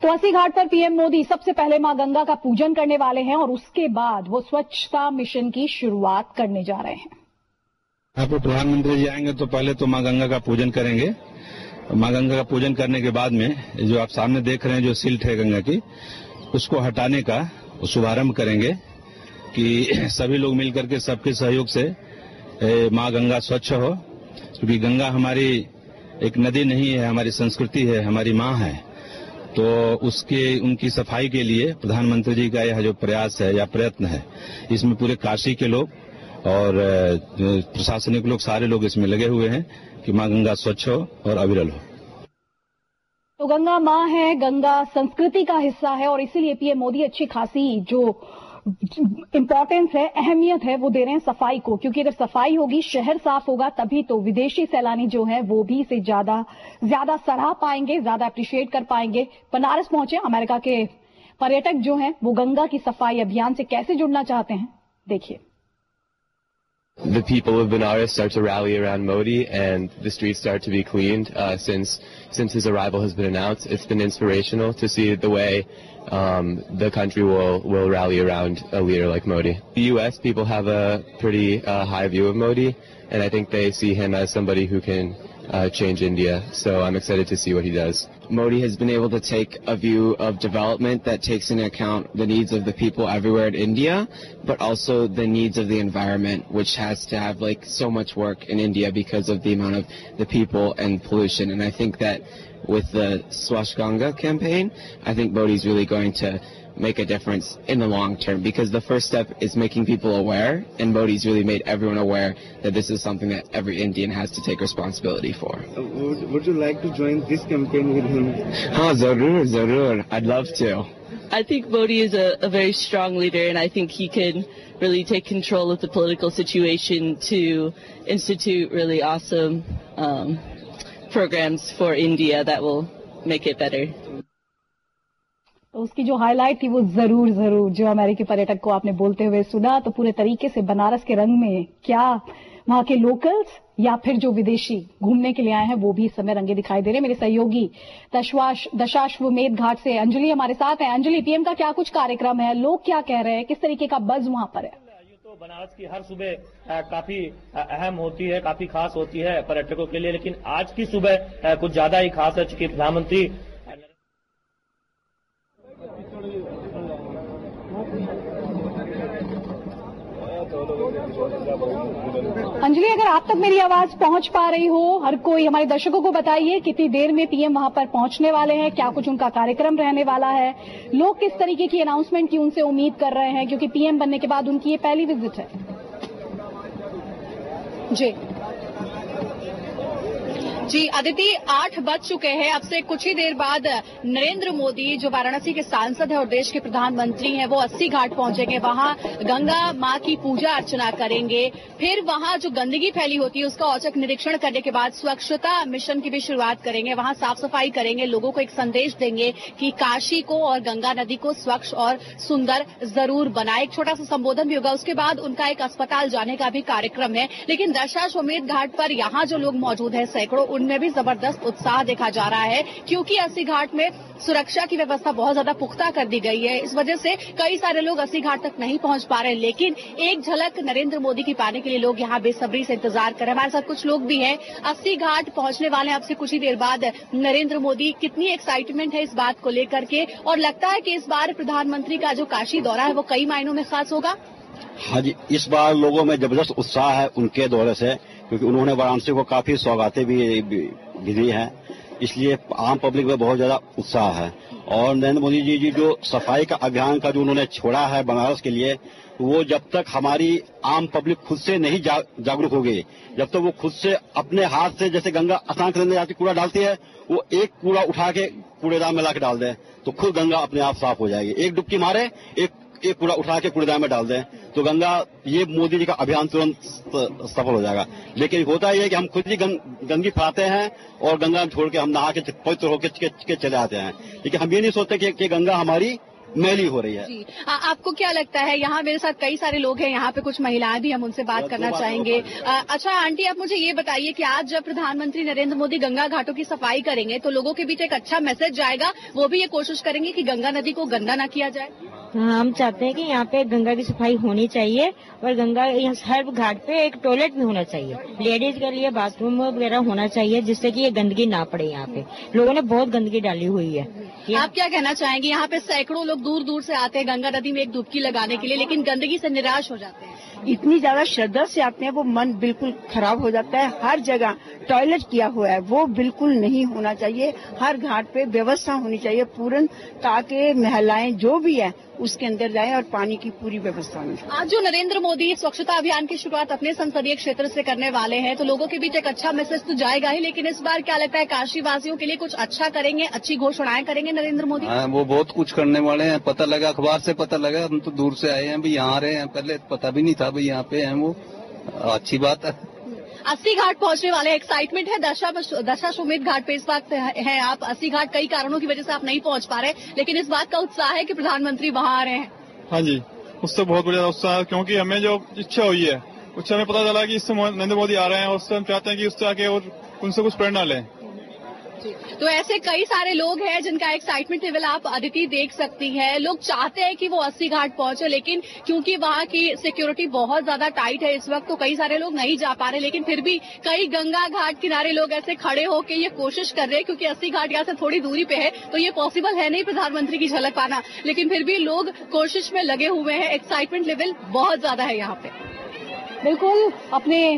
तो अस्सी घाट पर पीएम मोदी सबसे पहले मां गंगा का पूजन करने वाले हैं और उसके बाद वो स्वच्छता मिशन की शुरुआत करने जा रहे हैं। यहाँ पर प्रधानमंत्री जी आएंगे तो पहले तो मां गंगा का पूजन करेंगे। मां गंगा का पूजन करने के बाद में जो आप सामने देख रहे हैं जो सिल्ट है गंगा की, उसको हटाने का शुभारंभ करेंगे कि सभी लोग मिलकर के सबके सहयोग से मां गंगा स्वच्छ हो, क्योंकि गंगा हमारी एक नदी नहीं है, हमारी संस्कृति है, हमारी मां है। तो उनकी सफाई के लिए प्रधानमंत्री जी का यह जो प्रयास है या प्रयत्न है, इसमें पूरे काशी के लोग और प्रशासनिक लोग, सारे लोग इसमें लगे हुए हैं कि मां गंगा स्वच्छ हो और अविरल हो। तो गंगा मां है, गंगा संस्कृति का हिस्सा है और इसीलिए पीएम मोदी अच्छी खासी जो इंपॉर्टेंस है, अहमियत है, वो दे रहे हैं सफाई को, क्योंकि अगर सफाई होगी, शहर साफ होगा, तभी तो विदेशी सैलानी जो है वो भी इसे ज्यादा सराह पाएंगे, ज्यादा अप्रिशिएट कर पाएंगे। बनारस पहुंचे अमेरिका के पर्यटक जो हैं वो गंगा की सफाई अभियान से कैसे जुड़ना चाहते हैं, देखिए। The people of Benares start to rally around Modi, and the streets start to be cleaned since his arrival has been announced. It's been inspirational to see the way the country will rally around a leader like Modi. The U.S. people have a pretty high view of Modi, and I think they see him as somebody who can change India. So I'm excited to see what he does. Modi has been able to take a view of development that takes into account the needs of the people everywhere in India, but also the needs of the environment, which has to have like so much work in India because of the amount of the people and pollution. And I think that with the Swachh Ganga campaign, I think Modi's really going to make a difference in the long term, because the first step is making people aware, and Modi's really made everyone aware that this is something that every Indian has to take responsibility for. Would you like to join this campaign with him? Zarur. I'd love to. I think Modi is a very strong leader, and I think he can really take control of the political situation to institute really awesome programs for India that will make it better. तो उसकी जो highlight थी वो जरूर जो अमेरिकी पर्यटक को आपने बोलते हुए सुना, तो पूरे तरीके से बनारस के रंग में क्या वहां के लोकल्स या फिर जो विदेशी घूमने के लिए आए हैं वो भी इस समय रंगे दिखाई दे रहे हैं। मेरे सहयोगी दशाश्वमेध घाट से अंजलि हमारे साथ है। अंजलि, पीएम का क्या कुछ कार्यक्रम है, लोग क्या कह रहे हैं, किस तरीके का बज़ वहां पर है? ये तो बनारस की हर सुबह काफी अहम होती है, काफी खास होती है पर्यटकों के लिए, लेकिन आज की सुबह कुछ ज्यादा ही खास है, चूंकि प्रधानमंत्री अंजलि, अगर आप तक मेरी आवाज पहुंच पा रही हो, हर कोई हमारे दर्शकों को बताइए कितनी देर में पीएम वहां पर पहुंचने वाले हैं, क्या कुछ उनका कार्यक्रम रहने वाला है, लोग किस तरीके की अनाउंसमेंट की उनसे उम्मीद कर रहे हैं, क्योंकि पीएम बनने के बाद उनकी ये पहली विजिट है। जी अदिति, 8 बज चुके हैं। अब से कुछ ही देर बाद नरेंद्र मोदी जो वाराणसी के सांसद है और देश के प्रधानमंत्री हैं, वो 80 घाट पहुंचेंगे, वहां गंगा मां की पूजा अर्चना करेंगे, फिर वहां जो गंदगी फैली होती है उसका औचक निरीक्षण करने के बाद स्वच्छता मिशन की भी शुरुआत करेंगे, वहां साफ सफाई करेंगे, लोगों को एक संदेश देंगे कि काशी को और गंगा नदी को स्वच्छ और सुंदर जरूर बनाए। एक छोटा सा संबोधन भी होगा, उसके बाद उनका एक अस्पताल जाने का भी कार्यक्रम है। लेकिन दशाश्वमेध घाट पर यहाँ जो लोग मौजूद हैं सैकड़ों, उनमें भी जबरदस्त उत्साह देखा जा रहा है, क्योंकि 80 घाट में सुरक्षा की व्यवस्था बहुत ज्यादा पुख्ता कर दी गई है। इस वजह से कई सारे लोग 80 घाट तक नहीं पहुंच पा रहे, लेकिन एक झलक नरेंद्र मोदी की पाने के लिए लोग यहाँ बेसब्री से इंतजार कर रहे हैं। हमारे साथ कुछ लोग भी हैं, 80 घाट पहुंचने वाले हैं अब से कुछ ही देर बाद नरेंद्र मोदी। कितनी एक्साइटमेंट है इस बात को लेकर के, और लगता है कि इस बार प्रधानमंत्री का जो काशी दौरा है वो कई मायनों में खास होगा? हाँ जी, इस बार लोगों में जबरदस्त उत्साह है उनके दौरे से, क्योंकि उन्होंने वाराणसी को काफी सौगातें भी दी हैं, इसलिए आम पब्लिक में बहुत ज्यादा उत्साह है। और नरेंद्र मोदी जी जो सफाई का अभियान का जो उन्होंने छोड़ा है बनारस के लिए, वो जब तक हमारी आम पब्लिक खुद से नहीं जागरूक होगी, जब तक वो खुद से अपने हाथ से, जैसे गंगा स्नान करने जाती कूड़ा डालती है, वो एक कूड़ा उठा के कूड़ेदान में ला के डाल दे तो खुद गंगा अपने आप साफ हो जाएगी। एक डुबकी मारे, एक कूड़ा उठा के कूड़ेदान में डाल दें तो गंगा, ये मोदी जी का अभियान तुरंत सफल हो जाएगा। लेकिन होता ही है कि हम खुद ही गंदगी फैलाते हैं और गंगा में छोड़ के हम नहा के पवित्र होकर चले आते हैं, लेकिन हम ये नहीं सोचते कि गंगा हमारी मैली हो रही है। जी, आपको क्या लगता है, यहाँ मेरे साथ कई सारे लोग हैं, यहाँ पे कुछ महिलाएं भी, हम उनसे बात करना चाहेंगे। अच्छा आंटी, आप मुझे ये बताइए कि आज जब प्रधानमंत्री नरेंद्र मोदी गंगा घाटों की सफाई करेंगे तो लोगों के बीच एक अच्छा मैसेज जाएगा, वो भी ये कोशिश करेंगे कि गंगा नदी को गंदा ना किया जाए। हम चाहते हैं कि यहाँ पे गंगा की सफाई होनी चाहिए और गंगा हर घाट पे एक टॉयलेट भी होना चाहिए, लेडीज के लिए बाथरूम वगैरह होना चाहिए, जिससे कि ये गंदगी ना पड़े। यहाँ पे लोगों ने बहुत गंदगी डाली हुई है। आप क्या कहना चाहेंगे, यहाँ पे सैकड़ों लोग दूर दूर से आते हैं गंगा नदी में एक डुबकी लगाने के लिए, लेकिन गंदगी से निराश हो जाते हैं। इतनी ज्यादा श्रद्धा से आते हैं, वो मन बिल्कुल खराब हो जाता है। हर जगह टॉयलेट किया हुआ है, वो बिल्कुल नहीं होना चाहिए। हर घाट पे व्यवस्था होनी चाहिए पूर्ण, ताकि महिलाएं जो भी है उसके अंदर जाए और पानी की पूरी व्यवस्था होनी चाहिए। आज जो नरेंद्र मोदी स्वच्छता अभियान की शुरुआत अपने संसदीय क्षेत्र से करने वाले हैं, तो लोगों के बीच एक अच्छा मैसेज तो जाएगा ही, लेकिन इस बार क्या लगता है काशी वासियों के लिए कुछ अच्छा करेंगे, अच्छी घोषणाएं करेंगे नरेंद्र मोदी? वो बहुत कुछ करने वाले हैं, पता लगा, अखबार से पता लगा। हम तो दूर से आए हैं, भी यहाँ आ रहे हैं, पहले पता भी नहीं था भाई यहाँ पे हैं, वो अच्छी बात है। 80 घाट पहुंचने वाले, एक्साइटमेंट है। दशाश्वमेध घाट पे इस वक्त है आप। 80 घाट कई कारणों की वजह से आप नहीं पहुंच पा रहे, लेकिन इस बात का उत्साह है कि प्रधानमंत्री वहां आ रहे हैं। हाँ जी, उससे बहुत बढ़िया उत्साह है, क्योंकि हमें जो इच्छा हुई है उससे हमें पता चला कि इससे नरेंद्र मोदी आ रहे हैं, और उससे हम चाहते हैं कि उससे आके और उनसे कुछ प्रेरणा लें। तो ऐसे कई सारे लोग हैं जिनका एक्साइटमेंट लेवल आप अदिति देख सकती हैं। लोग चाहते हैं कि वो 80 घाट पहुंचे, लेकिन क्योंकि वहां की सिक्योरिटी बहुत ज्यादा टाइट है इस वक्त, तो कई सारे लोग नहीं जा पा रहे। लेकिन फिर भी कई गंगा घाट किनारे लोग ऐसे खड़े होकर ये कोशिश कर रहे हैं, क्योंकि 80 घाट यहाँ से थोड़ी दूरी पे है, तो ये पॉसिबल है नहीं प्रधानमंत्री की झलक पाना, लेकिन फिर भी लोग कोशिश में लगे हुए हैं। एक्साइटमेंट लेवल बहुत ज्यादा है यहाँ पे। बिल्कुल अपने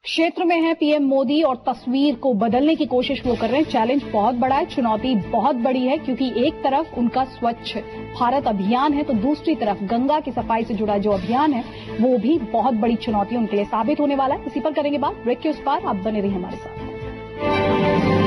क्षेत्र में है पीएम मोदी और तस्वीर को बदलने की कोशिश वो कर रहे हैं। चैलेंज बहुत बड़ा है, चुनौती बहुत बड़ी है, क्योंकि एक तरफ उनका स्वच्छ भारत अभियान है, तो दूसरी तरफ गंगा की सफाई से जुड़ा जो अभियान है वो भी बहुत बड़ी चुनौती उनके लिए साबित होने वाला है। इसी पर करेंगे बात ब्रेक के उस पार। आप बने रहिए हमारे साथ।